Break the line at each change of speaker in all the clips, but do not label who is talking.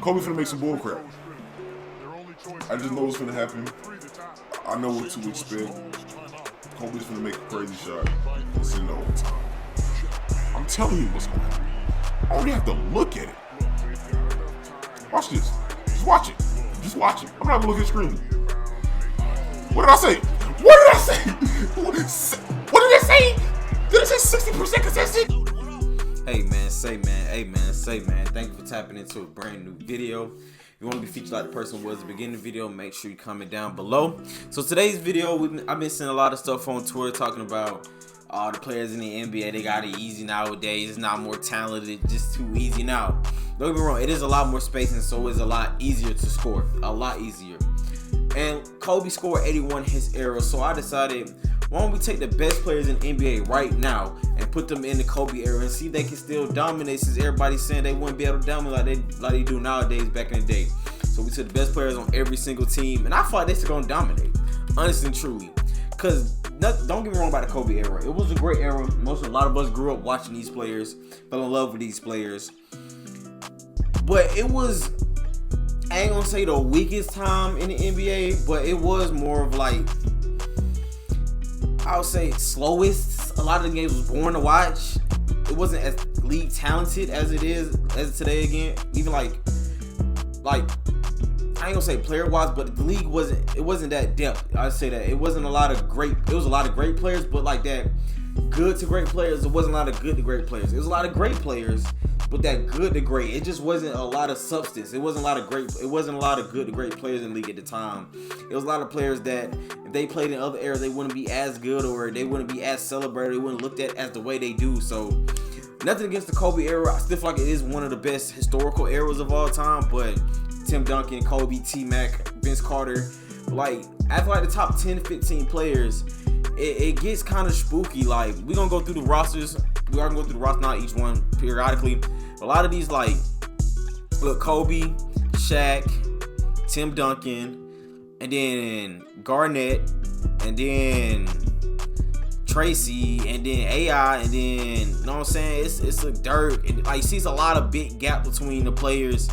Kobe finna make some bull crap. I just know what's finna happen. I know what to expect. Kobe's finna make a crazy shot. It's in the overtime. I'm telling you what's gonna happen. I only have to look at it. Watch this. Just watch it. Just watch it. I'm not gonna look at the screen. What did I say? What did I say? What did it say? Did it say 60% contested?
Hey man, say man, hey man, say man. Thank you for tapping into a brand new video. If you want to be featured like the person was at the beginning of the video, make sure you comment down below. So today's video, I've been seeing a lot of stuff on Twitter talking about all the players in the NBA. They got it easy nowadays. It's not more talented, just too easy now. Don't get me wrong, it is a lot more spacing, so it's a lot easier to score. A lot easier. And Kobe scored 81 his era, so I decided, why don't we take the best players in the NBA right now and put them in the Kobe era and see if they can still dominate, since everybody's saying they wouldn't be able to dominate like they do nowadays back in the day. So we took the best players on every single team, and I thought they were going to dominate, honestly and truly. Because don't get me wrong about the Kobe era. It was a great era. A lot of us grew up watching these players, fell in love with these players. But it was, I ain't gonna say the weakest time in the NBA, but it was more of like, I would say slowest. A lot of the games was boring to watch. It wasn't as league talented as it is as today again. Even like I ain't gonna say player wise, but the league wasn't that depth. I'd say that it was a lot of great players, but like that good to great players, it wasn't a lot of good to great players. It was a lot of great players, but that good to great, it just wasn't a lot of substance. It wasn't a lot of good to great players in the league at the time. It was a lot of players that if they played in other eras, they wouldn't be as good, or they wouldn't be as celebrated, they wouldn't looked at as the way they do. So nothing against the Kobe era. I still feel like it is one of the best historical eras of all time, but Tim Duncan, Kobe, T-Mac, Vince Carter, like after like the top 10 15 players, it gets kind of spooky. Like we're gonna go through the rosters. We are gonna go through the roster, not each one periodically. A lot of these, like, look, Kobe, Shaq, Tim Duncan, and then Garnett, and then Tracy, and then AI, and then, you know what I'm saying? It's a Dirk, and like, you see, it's a lot of big gap between the players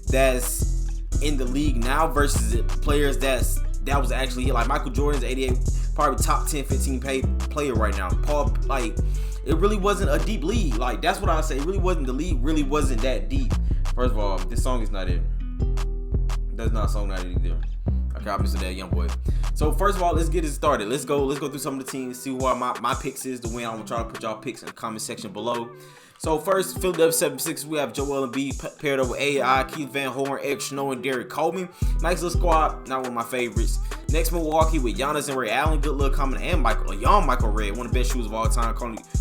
that's in the league now versus the players that was actually here. Like Michael Jordan's 88, probably top 10, 15 player right now. Paul, like, it really wasn't a deep league. Like, that's what I would say. It really wasn't, the league really wasn't that deep. First of all, this song is not it. That's not a song not it either. Okay, I'm missing that young boy. So first of all, let's get it started. Let's go through some of the teams, see who my picks is to win. I'm gonna try to put y'all picks in the comment section below. So first, Philadelphia 76ers, we have Joel Embiid paired up with AI, Keith Van Horn, Eric Snow, and Derek Coleman. Nice little squad, not one of my favorites. Next, Milwaukee with Giannis and Ray Allen, good little comment, and a young Michael Redd, one of the best shooters of all time.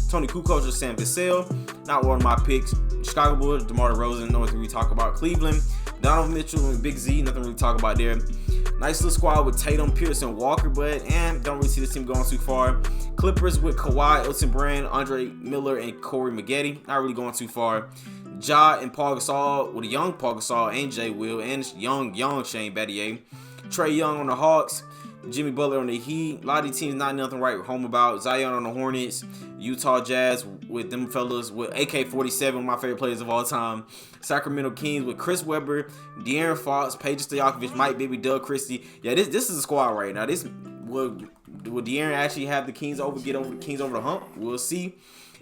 Tony Kukoc or Sam Cassell, not one of my picks. Chicago Bulls, DeMar DeRozan, nothing we talk about. Cleveland, Donovan Mitchell and Big Z, nothing really talk about there. Nice little squad with Tatum, Pierce, and Walker, but don't really see this team going too far. Clippers with Kawhi, Elton Brand, Andre Miller, and Corey Maggette, not really going too far. Ja and Paul Gasol with a young Paul Gasol and Jay Will, and young Shane Battier. Trae Young on the Hawks, Jimmy Butler on the Heat. A lot of these teams not nothing right home about. Zion on the Hornets, Utah Jazz with them fellas, with AK-47, one of my favorite players of all time. Sacramento Kings with Chris Webber, De'Aaron Fox, Paige Stojakovic, Mike Bibby, Doug Christie. Yeah, this is a squad right now. This will De'Aaron actually have the Kings get over the Kings over the hump? We'll see.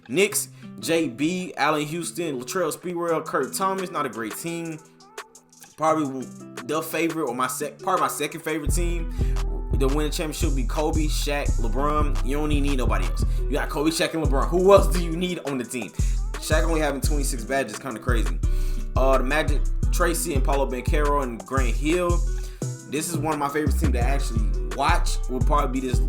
Knicks, JB, Allen Houston, Latrell Sprewell, Kurt Thomas. Not a great team. Probably the favorite, or my second favorite team. The winning championship will be Kobe, Shaq, LeBron. You don't even need nobody else. You got Kobe, Shaq, and LeBron. Who else do you need on the team? Shaq only having 26 badges, kind of crazy. The Magic, Tracy and Paulo Banchero and Grant Hill. This is one of my favorite teams to actually watch. Will probably be this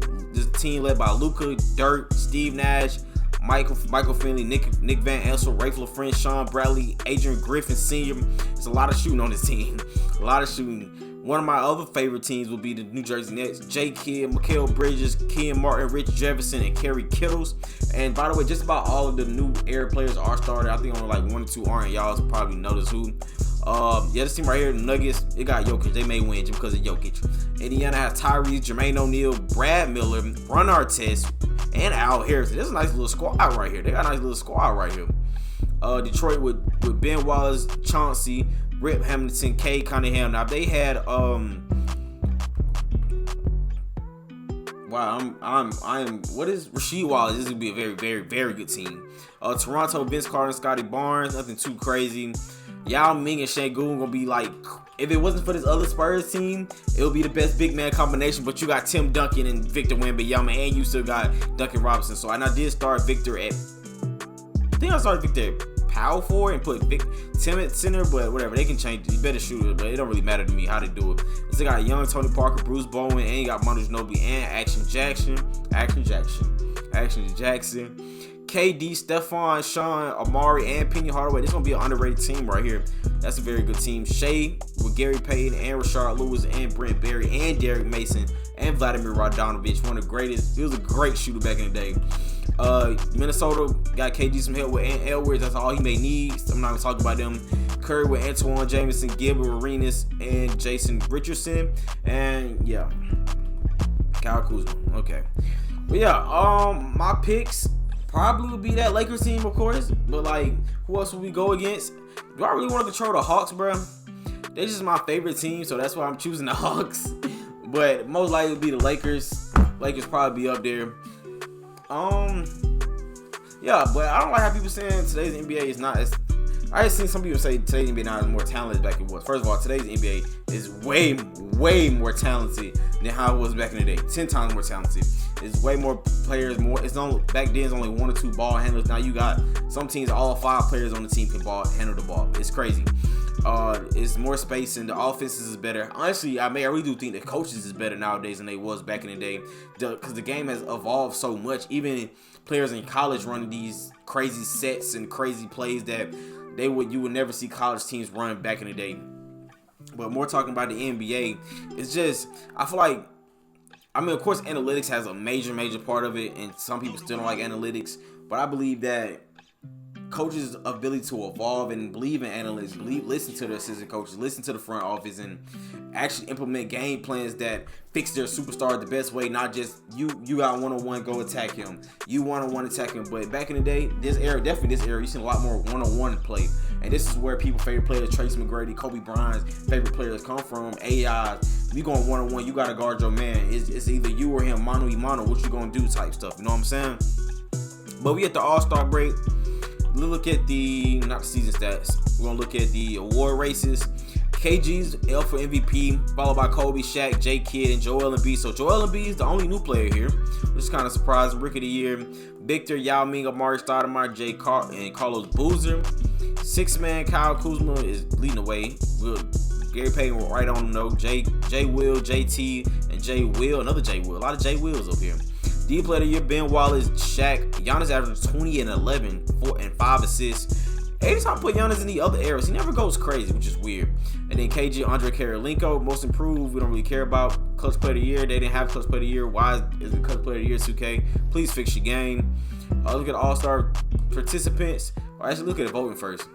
team led by Luka, Dirk, Steve Nash, Michael Finley, Nick Van Exel, Rafe LaFrentz, Sean Bradley, Adrian Griffin Sr. There's a lot of shooting on this team. A lot of shooting. One of my other favorite teams will be the New Jersey Nets. Jay Kidd, Mikal Bridges, Ken Martin, Rich Jefferson, and Kerry Kittles. And by the way, just about all of the new era players are started. I think only like 1 or 2 aren't. Y'all probably notice who. This team right here, the Nuggets, it got Jokic. They may win just because of Jokic. Indiana has Tyrese, Jermaine O'Neal, Brad Miller, Ron Artest, and Al Harrison. This is a nice little squad right here. They got a nice little squad right here. Detroit with Ben Wallace, Chauncey, Rip Hamilton, Cade Cunningham. Now they had what is Rasheed Wallace? This would be a very, very, very good team. Toronto, Vince Carter and Scotty Barnes, nothing too crazy. Yao Ming and Şengün gonna be like, if it wasn't for this other Spurs team, it would be the best big man combination. But you got Tim Duncan and Victor Wembanyama, and you still got Duncan Robinson. So I did start Victor at, I think I started Victor at power forward and put Tim at center, but whatever, they can change it. You better shoot it, but it don't really matter to me how they do it. They got Young, Tony Parker, Bruce Bowen, and you got Manu Ginobili and Action Jackson. KD, Stephon, Sean, Amari, and Penny Hardaway. This is going to be an underrated team right here. That's a very good team. Shea with Gary Payton and Rashard Lewis and Brent Berry and Derek Mason and Vladimir Radovich. One of the greatest. He was a great shooter back in the day. Minnesota got KD some help with Ant Edwards. That's all he may need. I'm not going to talk about them. Curry with Antoine Jameson, Gilbert Arenas, and Jason Richardson. And yeah, Kyle Kuzma. Okay. But yeah, my picks probably would be that Lakers team, of course. But like, who else would we go against? Do I really want to control the Hawks, bro? They're just my favorite team, so that's why I'm choosing the Hawks. But most likely would be the Lakers. Lakers probably be up there. Yeah, but I don't like how people saying today's NBA is not as. I just seen some people say today's NBA now is more talented back it was. First of all, today's NBA is way, way more talented than how it was back in the day. 10 times more talented. It's way more players. It's only back then. It's only 1 or 2 ball handlers. Now you got some teams. All 5 players on the team can handle the ball. It's crazy. It's more space and the offenses is better. Honestly, I really do think the coaches is better nowadays than they was back in the day, because the game has evolved so much. Even players in college running these crazy sets and crazy plays that you would never see college teams run back in the day. But more talking about the NBA, it's just, I feel like, of course analytics has a major part of it, and some people still don't like analytics, but I believe that coaches' ability to evolve and believe in analytics, listen to their assistant coaches, listen to the front office, and actually implement game plans that fix their superstar the best way, not just you got one-on-one, go attack him. You one-on-one attack him. But back in the day, this era, you seen a lot more one-on-one play. And this is where people's favorite players, Tracy McGrady, Kobe Bryant's favorite players come from. AIs, you going one-on-one, you got to guard your man. It's either you or him, mano y mano, what you going to do type stuff. You know what I'm saying? But we at the All-Star break. We'll look at not the season stats. We're going to look at the award races. KG's L for MVP, followed by Kobe, Shaq, J Kidd, and Joel Embiid. So Joel Embiid is the only new player here, which is kind of surprising. Rookie of the year, Victor, Yao Ming, Amari Stoudemire, and Carlos Boozer. 6-man Kyle Kuzma is leading the way. Gary Payton will right on him though. J Will, JT, and J Will. Another J Will. A lot of J Wills up here. D player of the year, Ben Wallace, Shaq. Giannis averages 20 and 11, 4 and 5 assists. Anytime I put Giannis in the other eras, he never goes crazy, which is weird. And then KG, Andre Karolinko, most improved. We don't really care about clutch player of the year. They didn't have clutch player of the year. Why is it clutch player of the year, 2K? Please fix your game. Look at All-Star participants. Or actually, look at the voting first.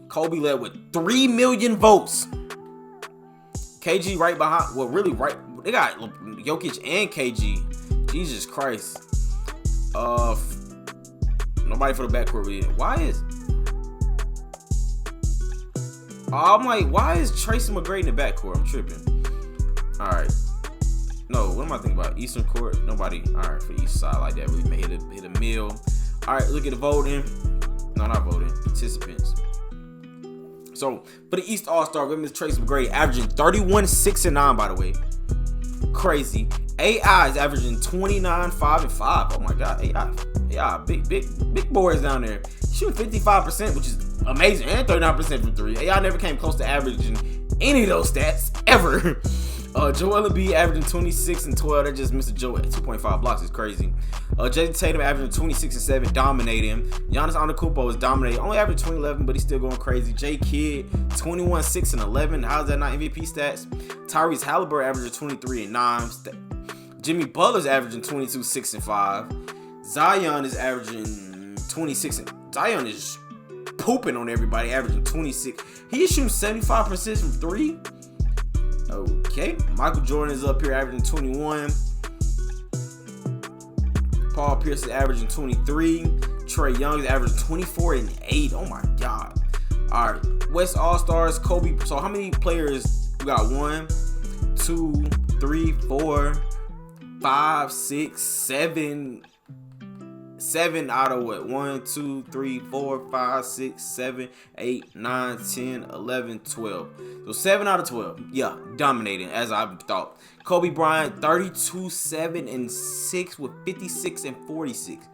Kobe led with 3 million votes. KG right behind. Well, really right. They got Jokic and KG. Jesus Christ. Nobody for the backcourt with it. Why is? I'm like, why is Tracy McGrady in the backcourt? I'm tripping. All right. No, what am I thinking about? Eastern court. Nobody. All right, for the east side like that. Really hit a mill. All right, look at the voting. No, not voting. Participants. So for the East All-Star, women's Tracy McGrady averaging 31, 6 and 9. By the way, crazy. AI is averaging 29, 5 and 5. Oh my God, AI, big boys down there. Shooting 55%, which is amazing, and 39% from 3. AI never came close to averaging any of those stats ever. Joel Embiid averaging 26 and 12. That just missed a Joe at 2.5 blocks. Is crazy. Jason Tatum averaging 26 and 7, dominating. Giannis Antetokounmpo is dominating. Only averaging 20 11, but he's still going crazy. J Kidd 21 6 and 11. How's that not MVP stats? Tyrese Halliburton averaging 23 and 9. Jimmy Butler's averaging 22 6 and 5. Zion is averaging 26. Zion is pooping on everybody, averaging 26. He is shooting 75% from 3. Okay, Michael Jordan is up here averaging 21. Paul Pierce is averaging 23. Trae Young is averaging 24 and 8. Oh my God. All right, West All-Stars, Kobe. So how many players we got? 1, 2, 3, 4, 5, 6, 7. 7 out of what? 1, 2, 3, 4, 5, 6, 7, 8, 9, 10, 11, 12. So 7 out of 12. Yeah, dominating as I thought. Kobe Bryant, 32, 7, and 6 with 56 and 46.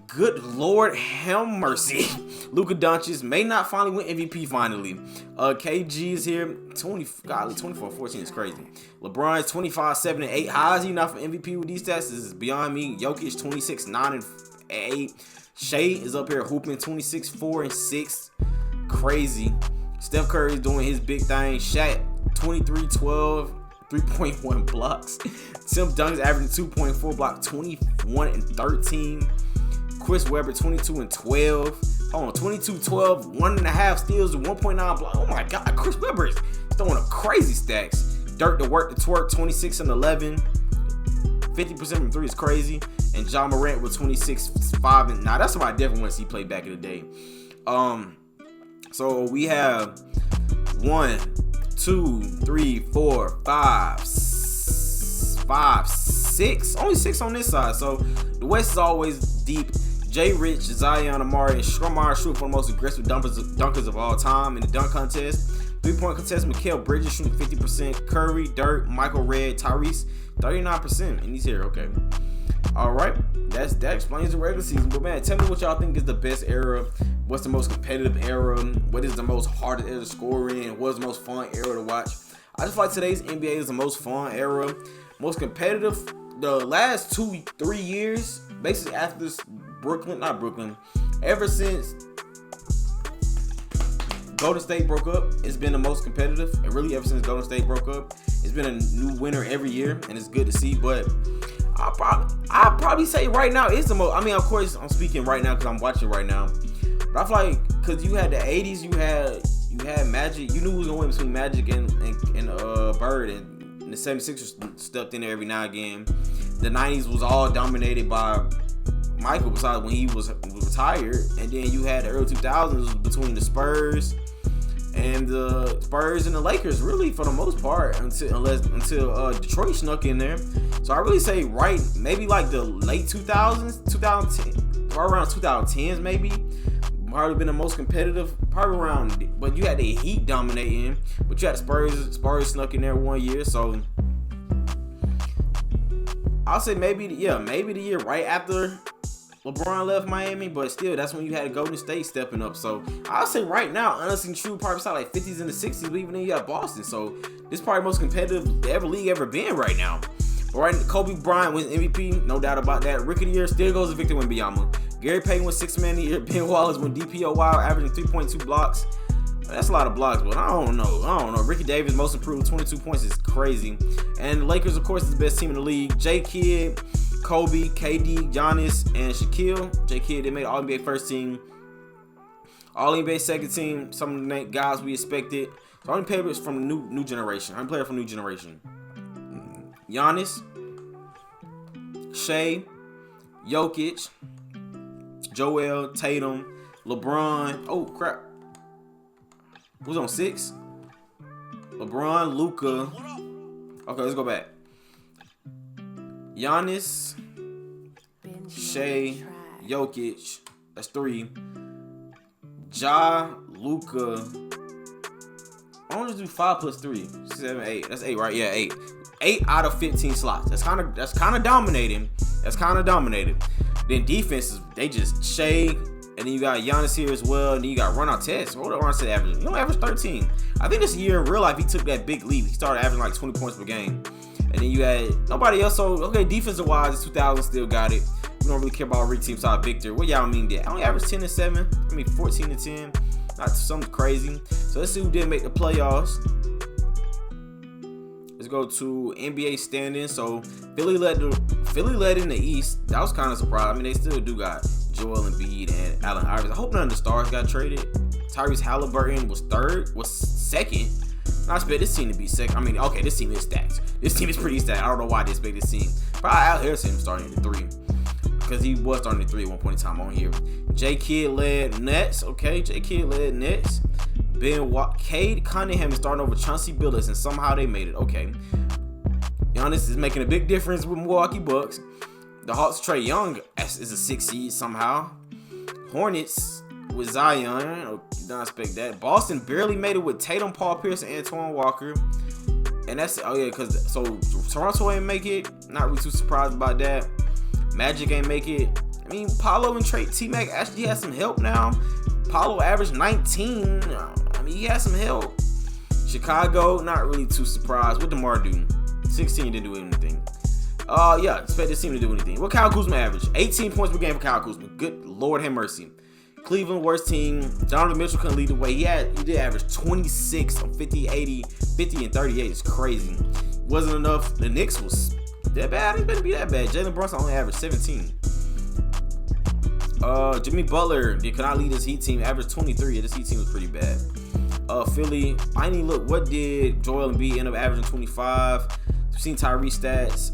Good Lord, have mercy. Luka Doncic may not finally win MVP finally. KG is here. 24-14 is crazy. LeBron's 25, 7, and 8. How is he not for MVP with these stats? This is beyond me. Jokic 26, 9, and 8. Shea is up here hooping 26, 4, and 6. Crazy. Steph Curry is doing his big thing. Shaq 23, 12, 3.1 blocks. Tim Duncan's averaging 2.4 blocks, 21 and 13. Chris Webber 22 and 12. Hold on, 22, 12, 1.5 steals, 1.9 blocks. Oh my God, Chris Webber is throwing up crazy stacks. Dirk to work to twerk, 26 and 11. 50% from 3 is crazy. And John Morant with 26, 5, and 9. That's what I definitely want to see play back in the day. So we have 1, 2, 3, 4, 5, 6. Only 6 on this side. So the West is always deep. Jay Rich, Zion, Amari, and Shrumar shooting for the most aggressive dunkers of all time in the dunk contest. 3-point contest, Mikal Bridges shooting 50%. Curry, Dirk, Michael Redd, Tyrese, 39%. And he's here, okay. All right, that explains the regular season. But man, tell me what y'all think is the best era. What's the most competitive era? What is the most hardest era to score in? What's the most fun era to watch? I just feel like today's NBA is the most fun era. Most competitive, the last 2-3 years, basically after this ever since Golden State broke up, it's been the most competitive. And really ever since Golden State broke up, it's been a new winner every year, and it's good to see. But I'll probably say right now it's the most. I mean, of course, I'm speaking right now because I'm watching right now. But I feel like because you had the 80s, you had Magic. You knew who was gonna win between Magic and Bird, and the 76ers stepped in there every now and again. The 90s was all dominated by Michael, besides when he was retired. And then you had the early 2000s between the Spurs and the Lakers, really for the most part, until Detroit snuck in there. So I really say maybe like the late 2000s, 2010, or around 2010s maybe. Probably been the most competitive, probably around. But you had the Heat dominating, but you had the Spurs snuck in there one year. So I'll say maybe the year right after LeBron left Miami, but still, that's when you had Golden State stepping up. So I'll say right now, honestly and true, probably like 50s and the 60s, but even then you got Boston. So this is probably the most competitive the league ever been right now. But right, Kobe Bryant wins MVP, no doubt about that. Rookie of the year still goes to Victor Wembanyama. Gary Payton was 6th man of the year. Ben Wallace won DPOY, averaging 3.2 blocks. That's a lot of blocks, but I don't know. Ricky Davis, most improved, 22 points is crazy. And the Lakers, of course, is the best team in the league. J. Kidd, Kobe, KD, Giannis, and Shaquille. J. Kidd, they made All-NBA first team. All-NBA second team. Some of the guys we expected. So only players from the new generation. I'm player from new generation. Giannis, Shea, Jokic, Joel, Tatum, LeBron. Oh, crap. Who's on 6? LeBron, Luka. Okay, let's go back. Giannis, Shea, Jokic. That's 3. Ja, Luka. I want to do 5 plus 3. 7, 8. That's 8, right? Yeah, 8. 8 out of 15 slots. That's kind of dominating. Then defenses, they just Shea, and then you got Giannis here as well, and then you got Ron Artest. What did Ron Artest average? He only averaged 13. I think this year in real life he took that big leap. He started averaging like 20 points per game. And then you had nobody else. So okay, defensive wise, 2000 still got it. We don't really care about rig team side Victor. What y'all mean that? I only averaged 10 and 7. I mean 14 and 10. Not something crazy. So let's see who didn't make the playoffs. Let's go to NBA standings. So Philly led in the East. That was kind of surprising. I mean, they still do got Joel Embiid and Allen Iverson. I hope none of the stars got traded. Tyrese Halliburton was second. I expect this team to be second. I mean, okay, this team is stacked. This team is pretty stacked. I don't know why they expect this team. Probably Al Harrison starting at 3. because he was starting at 3 at one point in time on here. J Kidd led Nets. Okay, J Kidd led Nets. Cade Cunningham is starting over Chauncey Billups, and somehow they made it. Okay. Giannis is making a big difference with Milwaukee Bucks. The Hawks, Trae Young is a 6 seed somehow. Hornets with Zion. Don't expect that. Boston barely made it with Tatum, Paul Pierce, and Antoine Walker. And that's, because Toronto ain't make it. Not really too surprised about that. Magic ain't make it. I mean, Paolo and T-Mac actually has some help now. Paolo averaged 19. I mean, he has some help. Chicago, not really too surprised. What DeMar do? 16 didn't do anything. Expect this team to do anything. What Kyle Kuzma averaged? 18 points per game for Kyle Kuzma. Good Lord have mercy. Cleveland, worst team. Donovan Mitchell couldn't lead the way. He did average 26 on 50, 80, 50, and 38. It's crazy. Wasn't enough. The Knicks was that bad. It better be that bad. Jalen Brunson only averaged 17. Jimmy Butler could not lead his Heat team. Averaged 23. This Heat team was pretty bad. Philly. I need to look. What did Joel Embiid end up averaging? 25. We've seen Tyrese stats.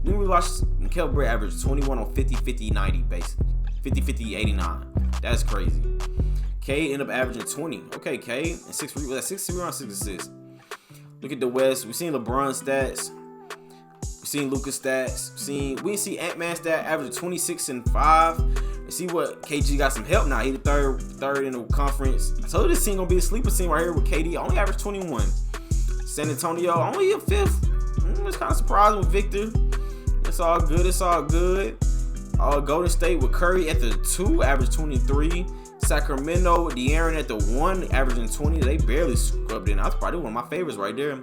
When we watched Mikal Bridges average 21 on 50, 50, 90, basically. 50, 50, 89. That's crazy. K ended up averaging 20. Okay, K. And 6 rebounds, 6 assists. Look at the West. We've seen LeBron stats. We've seen Luka stats. We see Ant-Man stat averaging 26 and 5. And see what KG got some help now. He the third in the conference. I told you this team gonna be a sleeper team right here with KD. Only averaged 21. San Antonio only a 5th. It's kind of surprising with Victor. It's all good. Golden State with Curry at the 2, average 23. Sacramento with De'Aaron at the 1, averaging 20. They barely scrubbed in. That's probably one of my favorites right there.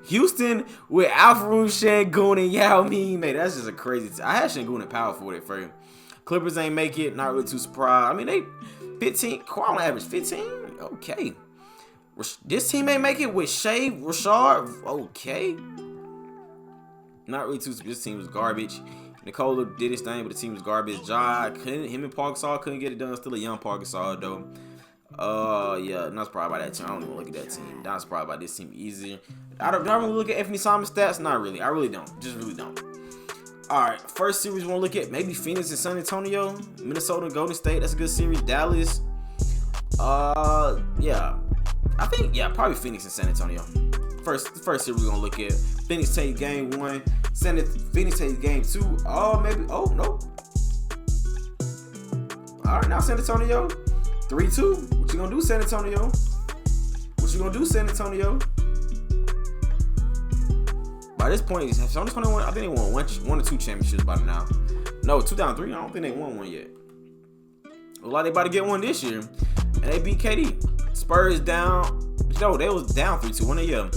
Houston with Alfred Sengun and Yao Ming. Man, that's just a crazy. I had Sengun and power for it for you. Clippers ain't make it. Not really too surprised. I mean, they 15. Kawhi average 15. Okay. This team ain't make it with Shea Rashard. Okay. Not really too. This team was garbage. Nikola did his thing, but the team was garbage. Him and Paul Gasol couldn't get it done. Still a young Paul Gasol though. Not surprised by that team. I don't even look at that team. Not surprised by this team easier. Do I really look at Anthony Simons stats? Not really. I really don't. Just really don't. All right, first series we want to look at maybe Phoenix and San Antonio, Minnesota and Golden State. That's a good series. Dallas. I think probably Phoenix and San Antonio. First series we're gonna look at. Phoenix take game 1. Phoenix take game 2. Oh, maybe. Oh, no. All right, now San Antonio. 3-2. What you gonna do, San Antonio? By this point, San Antonio won. I think they won one or 2 championships by now. No, 2 down 3. I don't think they won one yet. Well, like they about to get one this year, and they beat KD. Spurs down. No, they was down 3-2. One of them.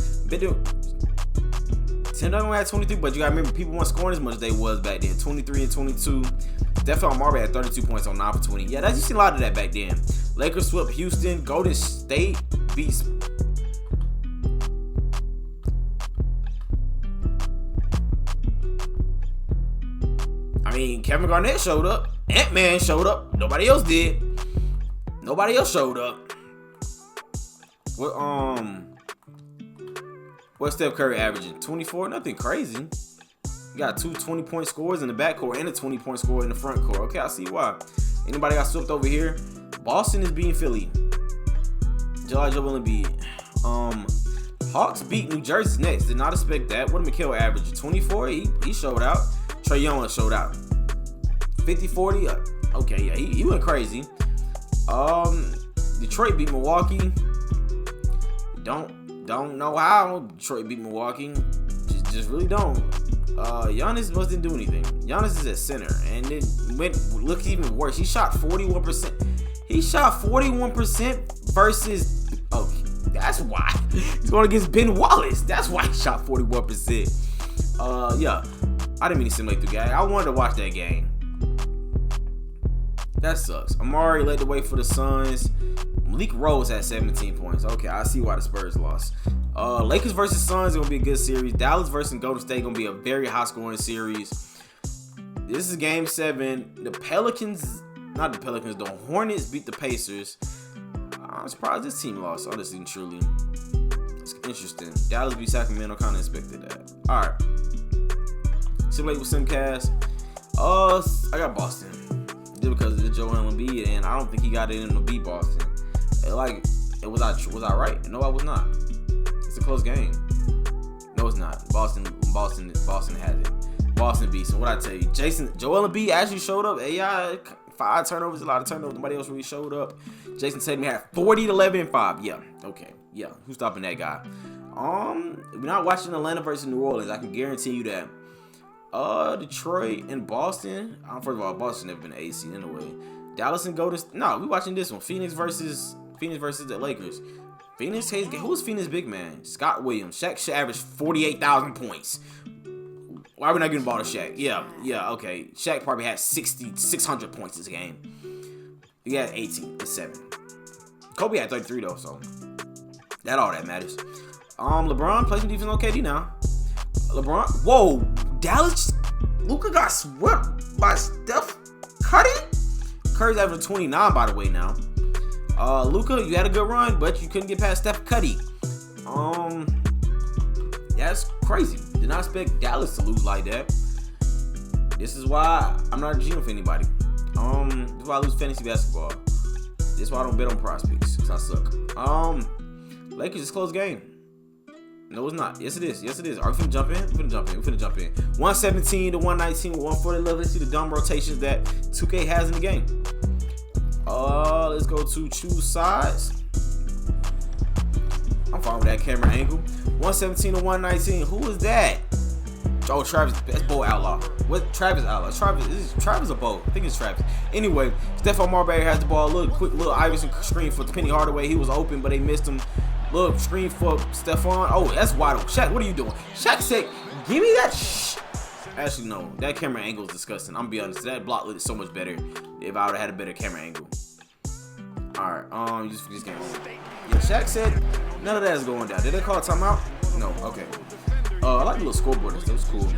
Tim Duncan had 23, but you gotta remember people weren't scoring as much as they was back then. 23 and 22. Stephon Marbury had 32 points on 9 for 20. Yeah, you seen a lot of that back then. Lakers swept Houston. Golden State beats. I mean, Kevin Garnett showed up. Ant-Man showed up. Nobody else did. Nobody else showed up. What's Steph Curry averaging? 24? Nothing crazy. You got 2 20-point scores in the backcourt and a 20-point score in the front court. Okay, I see why. Anybody got swept over here? Boston is beating Philly. Joel Embiid. Hawks beat New Jersey's Nets. Did not expect that. What did Mikal average? 24? He showed out. Trae Young showed out. 50-40? Okay, yeah, he went crazy. Detroit beat Milwaukee. Don't know how Detroit beat Milwaukee. Just really don't. Giannis wasn't doing anything. Giannis is at center, and it looked even worse. He shot 41%. He shot 41% versus. Okay, that's why he's going against Ben Wallace. That's why he shot 41%. I didn't mean to simulate the game. I wanted to watch that game. That sucks. Amari led the way for the Suns. Malik Rose had 17 points. Okay, I see why the Spurs lost. Lakers versus Suns is going to be a good series. Dallas versus Golden State going to be a very high-scoring series. This is Game 7. The Hornets beat the Pacers. I'm surprised this team lost, honestly and truly. It's interesting. Dallas beat Sacramento. Kind of expected that. All right. Simulate with Simcast. I got Boston just because of the Joel Embiid, and I don't think he got it in to beat Boston. Was I right? No, I was not. It's a close game. No, it's not. Boston has it. Boston beats him. What I tell you, Joel Embiid actually showed up. AI 5 turnovers, a lot of turnovers. Nobody else really showed up. Jason Tatum had 40, 11, and 5. Yeah, okay, yeah. Who's stopping that guy? We're not watching Atlanta versus New Orleans. I can guarantee you that. Detroit and Boston. First of all, Boston never been an AC anyway. Dallas and Golden. No, we watching this one. Phoenix versus the Lakers. Phoenix. Who's Phoenix big man? Scott Williams. Shaq should average 48,000 points. Why are we not getting the ball to Shaq? Yeah, okay. Shaq probably had 600 points this game. He had 18 to 7. Kobe had 33 though, so that all that matters. LeBron plays some defense on KD now. LeBron. Whoa, Dallas. Luka got swept by Steph Curry. Curry's averaging 29 by the way now. Luka, you had a good run, but you couldn't get past Steph Curry. That's crazy. Did not expect Dallas to lose like that. This is why I'm not a GM for anybody. This is why I lose fantasy basketball. This is why I don't bet on prospects, because I suck. Lakers is a close game. No, it's not. Yes, it is. Are we finna jump in? We finna jump in. 117 to 119 with 140 left. Let's see the dumb rotations that 2K has in the game. Let's go to choose sides. I'm fine with that camera angle. 117 to 119. Who is that? Oh, Travis. That's Bo Outlaw. What? Travis Outlaw. Travis or Bo? I think it's Travis. Anyway, Stephon Marbury has the ball. Quick little Iverson screen for Penny Hardaway. He was open, but they missed him. Little screen for Stephon. Oh, that's wide open. Shaq, what are you doing? Shaq said, give me that Actually, no. That camera angle is disgusting. I'm gonna be honest. That block looked so much better if I would have had a better camera angle. Alright, just for this game. Yeah, Shaq said none of that is going down. Did they call a timeout? No, okay. I like the little scoreboard. That was cool.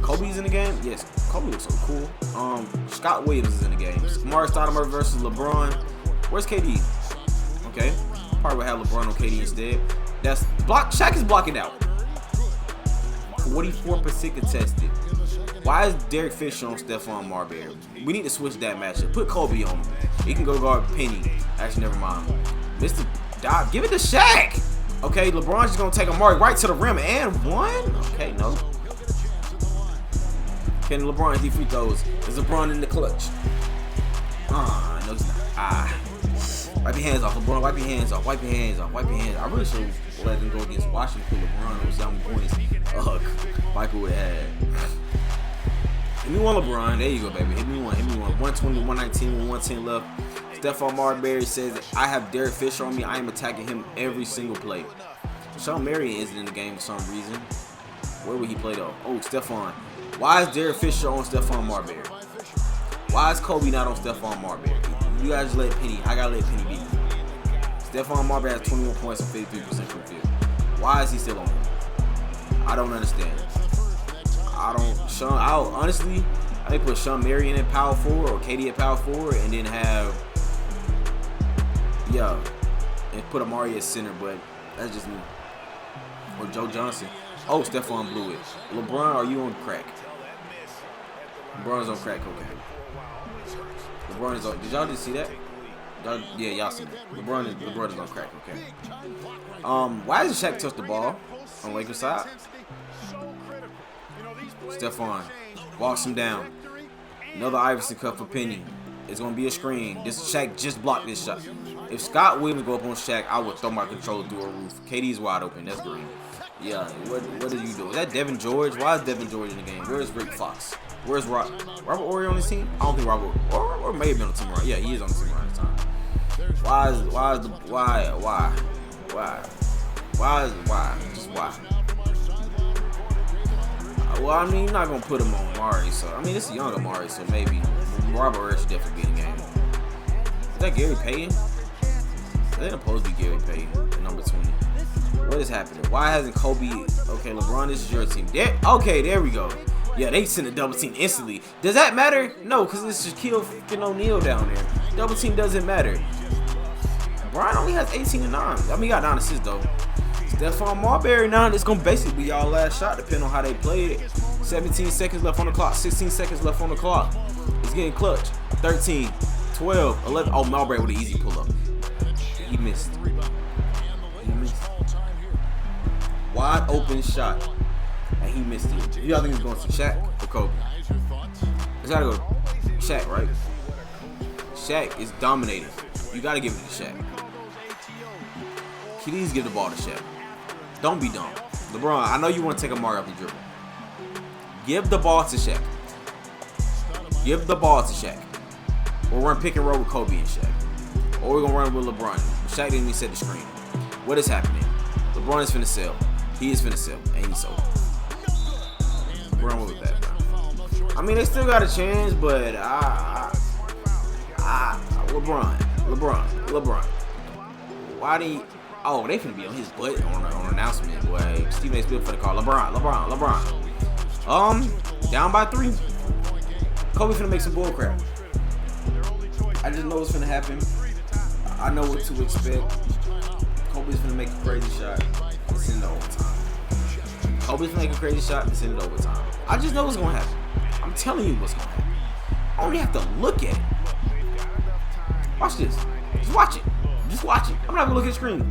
Kobe's in the game? Yes, Kobe looks so cool. Scott Williams is in the game. Mark Stoudemire versus LeBron. Where's KD? Okay. Probably would have LeBron on KD instead. That's block. Shaq is blocking out. 44% contested. Why is Derek Fisher on Stephon Marbury? We need to switch that matchup. Put Kobe on him. He can go guard Penny. Actually, never mind. Mr. Dob, give it to Shaq. Okay, LeBron's just gonna take a mark right to the rim and one. Okay, no. Can LeBron hit free throws? Is LeBron in the clutch? No, he's not. Wipe your hands off, LeBron. Wipe your hands off. I really should let him go against Washington. LeBron with 7 points. Michael would have. Hit me one, LeBron. There you go, baby. Hit me one. 120, 119, with 110 left. Stephon Marbury says, I have Derek Fisher on me. I am attacking him every single play. Sean Marion isn't in the game for some reason. Where would he play though? Oh, Stephon. Why is Derek Fisher on Stephon Marbury? Why is Kobe not on Stephon Marbury? You guys just let Penny. I gotta let Penny beat me. Stephon Marbury has 21 points and 53% from the field. Why is he still on him? I don't understand. Honestly, I think put Sean Marion at power forward or KD at power forward and then have and put Amari at center, but that's just me. Or Joe Johnson. Oh, Stephon blew it. LeBron, are you on crack? LeBron's on crack cocaine. LeBron is on. Did y'all just see that? Yeah, y'all see that. LeBron is on crack cocaine. Why does Shaq touch the ball on Lakers side? Stephon walks him down. Another Iverson cut for Penny. It's gonna be a screen. This Shaq just blocked this shot. If Scott Williams go up on Shaq, I would throw my controller through a roof. KD's wide open. That's green. Yeah. What do you do? Is that Devin George? Why is Devin George in the game? Where's Rick Fox? Where's Robert Horry on his team? I don't think Robert or may have been on the team right. Yeah, he is on the team right this time. Why? Just why? Well, I mean, you're not gonna put him on Amari, so I mean, it's a young Amari, so maybe Robert Horry should definitely be in the game. Is that Gary Payton? They're supposed to be Gary Payton, number 20. What is happening? Why hasn't Kobe? Okay, LeBron, this is your team. There we go. Yeah, they send a double team instantly. Does that matter? No, because it's Shaquille freaking O'Neal down there. Double team doesn't matter. Brian only has 18 and 9. I mean, he got 9 assists though. Stephon Marbury now, it's gonna basically be y'all last shot, depending on how they play it. 17 seconds left on the clock. 16 seconds left on the clock. It's getting clutch. 13, 12, 11. Oh, Marbury with an easy pull-up. He missed. Wide open shot. And he missed it. Who y'all think is going to Shaq or Kobe? It's gotta go Shaq, right? Shaq is dominating. You gotta give it to Shaq. Please give the ball to Shaq. Don't be dumb. LeBron, I know you want to take a mark off the dribble. Give the ball to Shaq. Give the ball to Shaq. Or run pick and roll with Kobe and Shaq. Or we're going to run with LeBron. Shaq didn't even set the screen. What is happening? LeBron is finna sell. He is finna sell. And he's sold. Run with that, bro. I mean, they still got a chance, but LeBron. Why do you... Oh, they finna be on his butt on an announcement. Boy, Stephen A. Smith for the call. LeBron. Down by 3. Kobe finna make some bull crap. I just know what's finna happen. I know what to expect. Kobe's finna make a crazy shot and send it overtime. Kobe's finna make a crazy shot and send it overtime. I just know what's gonna happen. I'm telling you what's gonna happen. I only have to look at it. Watch this. Just watch it. Just watch it. I'm not gonna look at the screen.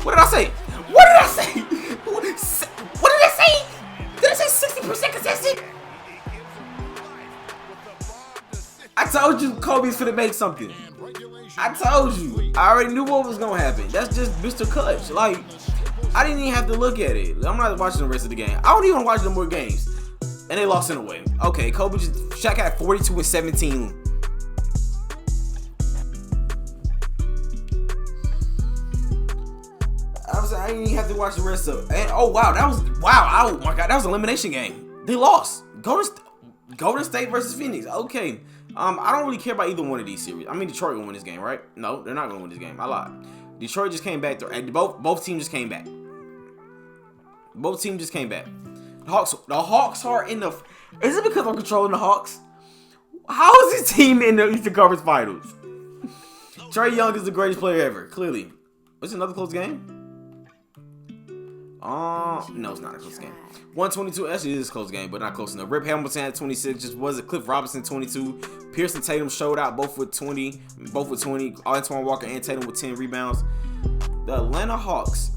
What did I say? What did I say? What did I say? Did I say 60% contested? I told you Kobe's finna make something. I told you. I already knew what was gonna happen. That's just Mr. Clutch. Like, I didn't even have to look at it. I'm not watching the rest of the game. I don't even watch no more games. And they lost in a way. Okay, Shaq had 42 and 17. I didn't even have to watch the rest of it. And, oh my God, that was an elimination game. They lost. Golden State versus Phoenix. Okay. I don't really care about either one of these series. I mean, Detroit gonna win this game, right? No, they're not gonna win this game. I lied. Detroit just came back. Both teams just came back. Both teams just came back. The Hawks are in the... Is it because I'm controlling the Hawks? How is this team in the Eastern Conference Finals? Trae Young is the greatest player ever, clearly. Was it another close game? No, it's not a close game. 122 actually is a close game, but not close enough. Rip Hamilton had 26, just wasn't. Cliff Robinson 22. Pearson Tatum showed out, both with 20. Antoine Walker and Tatum with 10 rebounds. The Atlanta Hawks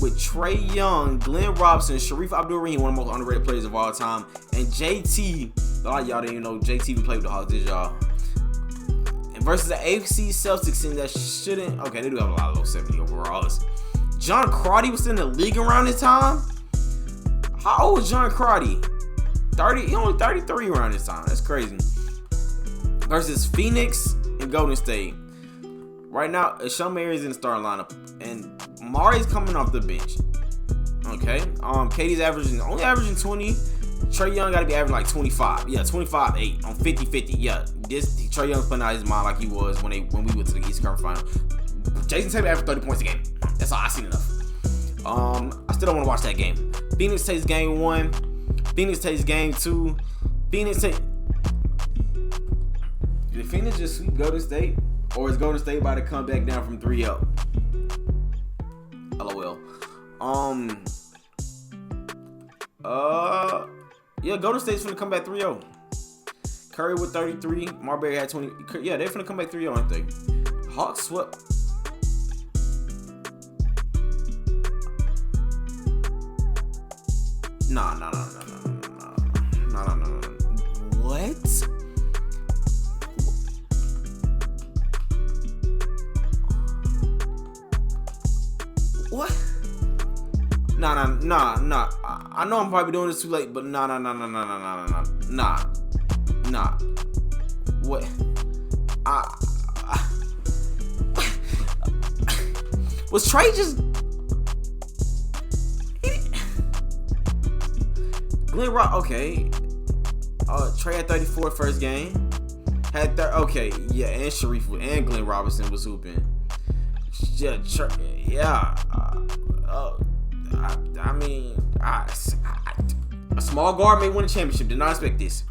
with Trae Young, Glenn Robinson, Sharif Abdul-Rahim, one of the most underrated players of all time, and JT. A lot of y'all didn't even know JT played with the Hawks, did y'all? And versus the AFC Celtics team that shouldn't. Okay, they do have a lot of low 70 overalls. John Crotty was in the league around this time. How old was John Crotty? 30. He only 33 around this time. That's crazy. Versus Phoenix and Golden State. Right now, Sean Mayer is in the starting lineup, and Mari's coming off the bench. Okay. KD's only averaging 20. Trae Young got to be averaging like 25. Yeah, 25-8 on 50-50. Yeah, Trae Young's playing out his mind like he was when we went to the East Conference Final. Jason Tatum averaged 30 points a game. That's all I seen enough. I still don't want to watch that game. Phoenix takes game 1. Phoenix takes game 2. Did Phoenix just sweep Golden State? Or is Golden State about to come back down from 3-0? LOL. Yeah, Golden State's finna come back 3-0. Curry with 33. Marbury had 20. Yeah, they're finna come back 3-0, aren't they? Hawks swept. No. What? What? Nah. I know I'm probably doing this too late, but nah. What? Was Trae just... Glenn Rock, okay. Trae had 34 first game. Okay, yeah, and Sharif and Glenn Robinson was hooping. Yeah, I mean, a small guard may win a championship. Did not expect this.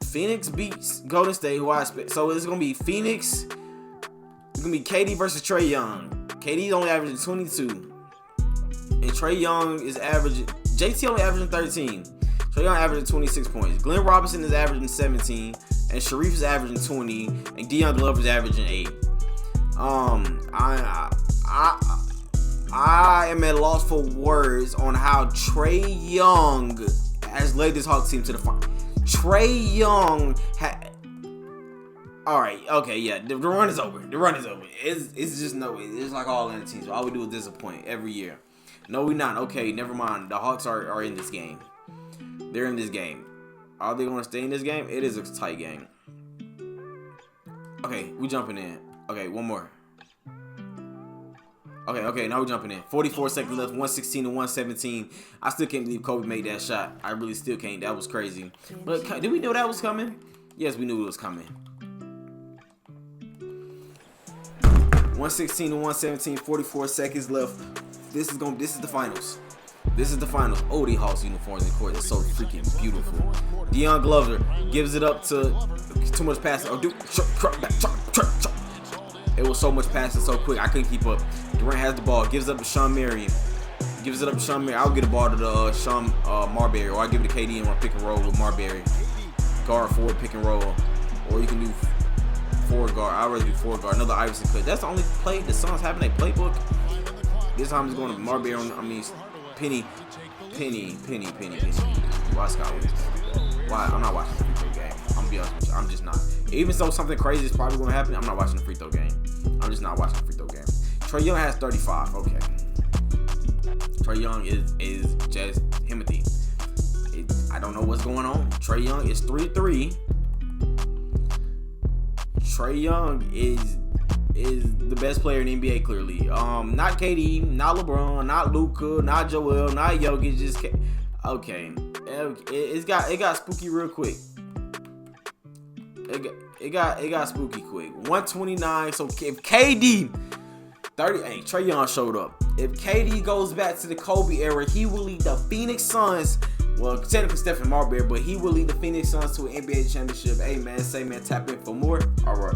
Phoenix beats Golden State, who I expect. So it's gonna be Phoenix. It's gonna be KD versus Trae Young. KD's only averaging 22. And Trae Young is averaging. JT only averaging 13. Trae Young averaging 26 points. Glenn Robinson is averaging 17, and Sharif is averaging 20, and Deion Glover is averaging 8. I am at a loss for words on how Trae Young has led this Hawks team to the final. Trae Young Alright, okay, yeah. The run is over. It's just no way. It's like all in the teams. All we do is disappoint every year. No, we're not. Okay, never mind. The Hawks are in this game. They're in this game. Are they going to stay in this game? It is a tight game. Okay, we jumping in. Okay, one more. Okay, now we're jumping in. 44 seconds left, 116 to 117. I still can't believe Kobe made that shot. I really still can't. That was crazy. But did we know that was coming? Yes, we knew it was coming. 116 to 117, 44 seconds left. This is the finals. This is the finals. Oh, the Hawks uniforms in court. It's so freaking beautiful. Deion Glover gives it up to too much passing. Oh, dude. It was so much passing so quick. I couldn't keep up. Durant has the ball. Gives it up to Sean Marion. I'll get the ball to the Sean Marbury. Or I'll give it to KD and run pick and roll with Marbury. Guard forward pick and roll. Or you can do forward guard. I'd rather do forward guard. Another Iverson cut. That's the only play the Suns have in their playbook. This time it's going to Marbury Penny. Why Scott Williams? Why? I'm not watching the free throw game. I'm gonna be honest with you. I'm just not. Even though something crazy is probably gonna happen, I'm not watching the free throw game. I'm just not watching the free throw game. Trae Young has 35. Okay. Trae Young is just Timothy. I don't know what's going on. Trae Young is 3-3. Trae Young is the best player in the NBA, clearly. Not KD, not LeBron, not Luka, not Joel, not Jokic. Just okay. It got spooky real quick. It got spooky quick. 129. So if KD 30, hey, Trae Young showed up. If KD goes back to the Kobe era, he will lead the Phoenix Suns. Well, technically Stephen Marbury, but he will lead the Phoenix Suns to an NBA championship. Hey man, tap in for more. All right.